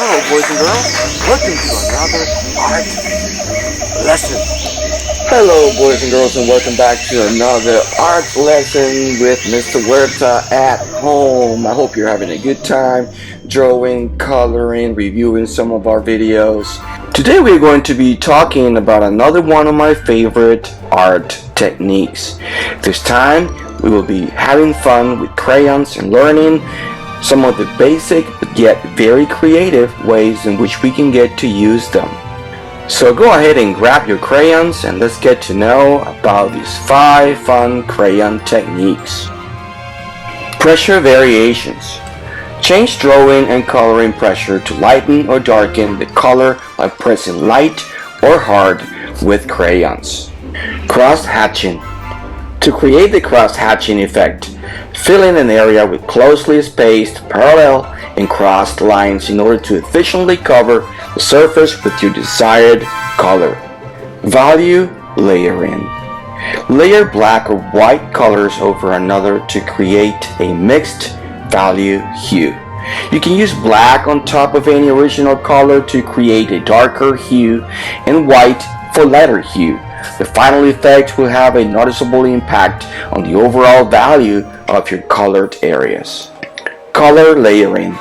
Hello, boys and girls. Welcome to another art lesson. Hello, boys and girls, and welcome back to another art lesson with Mr. Huerta at home. I hope you're having a good time drawing, coloring, reviewing some of our videos. Today we're going to be talking about another one of my favorite art techniques. This time we will be having fun with crayons and learning some of the basic but yet very creative ways in which we can get to use them. So go ahead and grab your crayons and let's get to know about these 5 fun crayon techniques. Pressure variations. Change drawing and coloring pressure to lighten or darken the color by pressing light or hard with crayons. Cross hatching. To create the cross hatching effect, fill in an area with closely spaced parallel and crossed lines in order to efficiently cover the surface with your desired color. Value layering. Layer black or white colors over another to create a mixed value hue. You can use black on top of any original color to create a darker hue and white for lighter hue. The final effect will have a noticeable impact on the overall value of your colored areas. Color layering.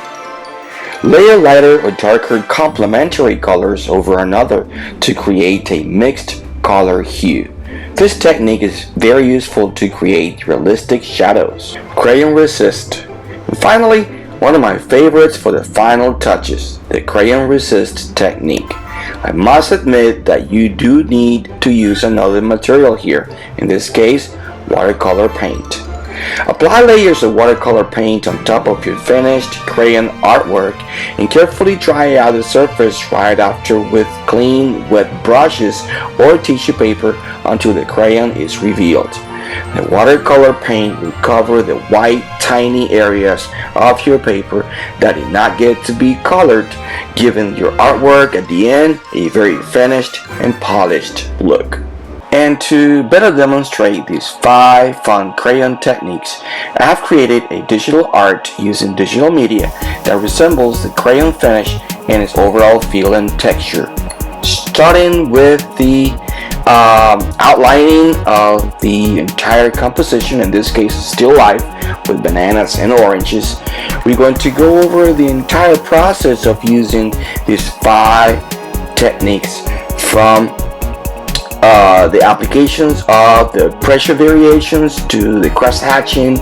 Layer lighter or darker complementary colors over another to create a mixed color hue. This technique is very useful to create realistic shadows. Crayon resist. And finally, one of my favorites for the final touches, the crayon resist technique. I must admit that you do need to use another material here, in this case, watercolor paint. Apply layers of watercolor paint on top of your finished crayon artwork and carefully dry out the surface right after with clean, wet brushes or tissue paper until the crayon is revealed. The watercolor paint will cover the white tiny areas of your paper that did not get to be colored, giving your artwork at the end a very finished and polished look. And to better demonstrate these 5 fun crayon techniques, I have created a digital art using digital media that resembles the crayon finish and its overall feel and texture. Starting with the outlining of the entire composition, in this case still life with bananas and oranges, we're going to go over the entire process of using these 5 techniques, from the applications of the pressure variations to the cross hatching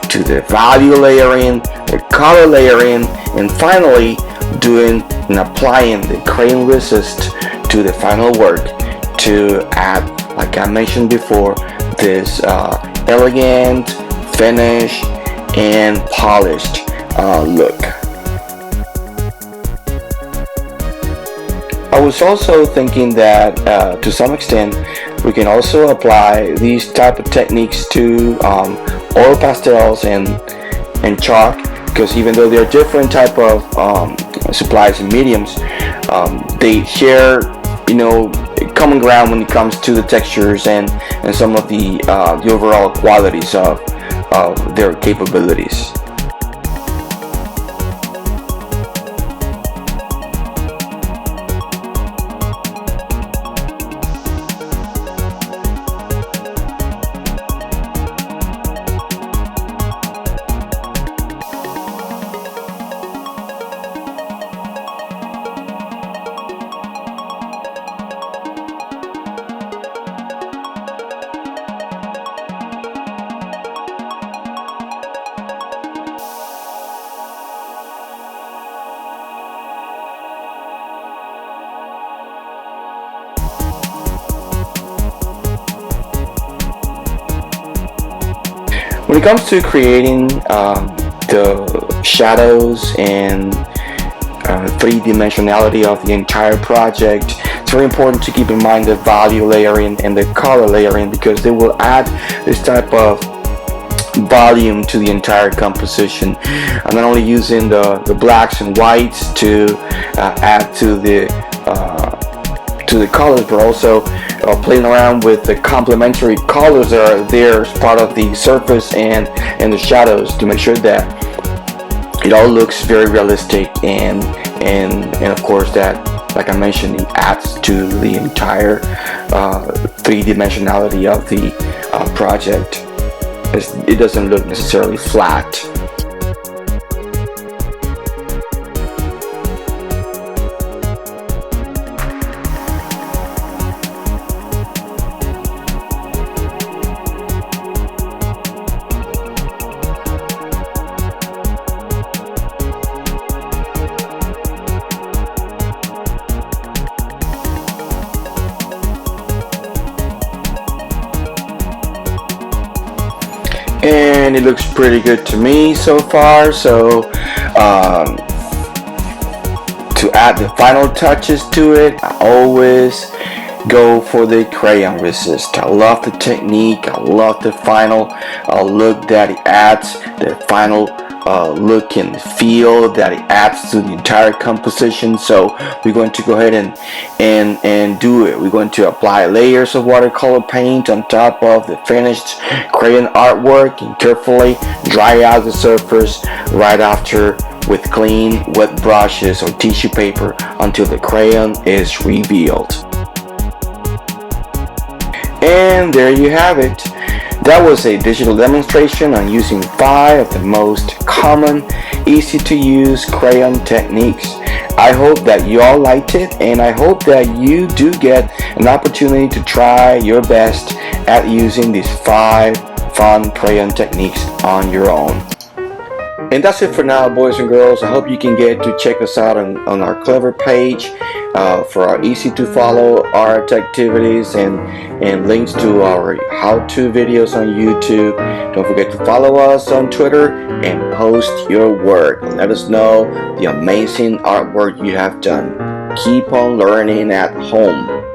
to the value layering, the color layering, and finally doing and applying the crayon resist to the final work to add, like I mentioned before, this elegant, finished, and polished look. I was also thinking that to some extent we can also apply these type of techniques to oil pastels and chalk, because even though they're different type of supplies and mediums, they share, common ground when it comes to the textures and some of the overall qualities of their capabilities. When it comes to creating the shadows and three-dimensionality of the entire project, it's very important to keep in mind the value layering and the color layering, because they will add this type of volume to the entire composition. I'm not only using the blacks and whites to add to the colors, but also playing around with the complementary colors that are there as part of the surface and the shadows to make sure that It all looks very realistic, and of course that, like I mentioned, it adds to the entire three-dimensionality of the project. It doesn't look necessarily flat. And it looks pretty good to me so far. So to add the final touches to it, I always go for the crayon resist. I love the technique. I love the final look that it adds, the final look and feel that it adds to the entire composition. So we're going to go ahead and do it. We're going to apply layers of watercolor paint on top of the finished crayon artwork and carefully dry out the surface right after with clean wet brushes or tissue paper until the crayon is revealed. And there you have it. That was a digital demonstration on using 5 of the most common, easy to use crayon techniques. I hope that you all liked it, and I hope that you do get an opportunity to try your best at using these 5 fun crayon techniques on your own. And that's it for now, boys and girls. I hope you can get to check us out on our Clever page for our easy to follow art activities and links to our how-to videos on YouTube. Don't forget to follow us on Twitter and post your work. Let us know the amazing artwork you have done. Keep on learning at home.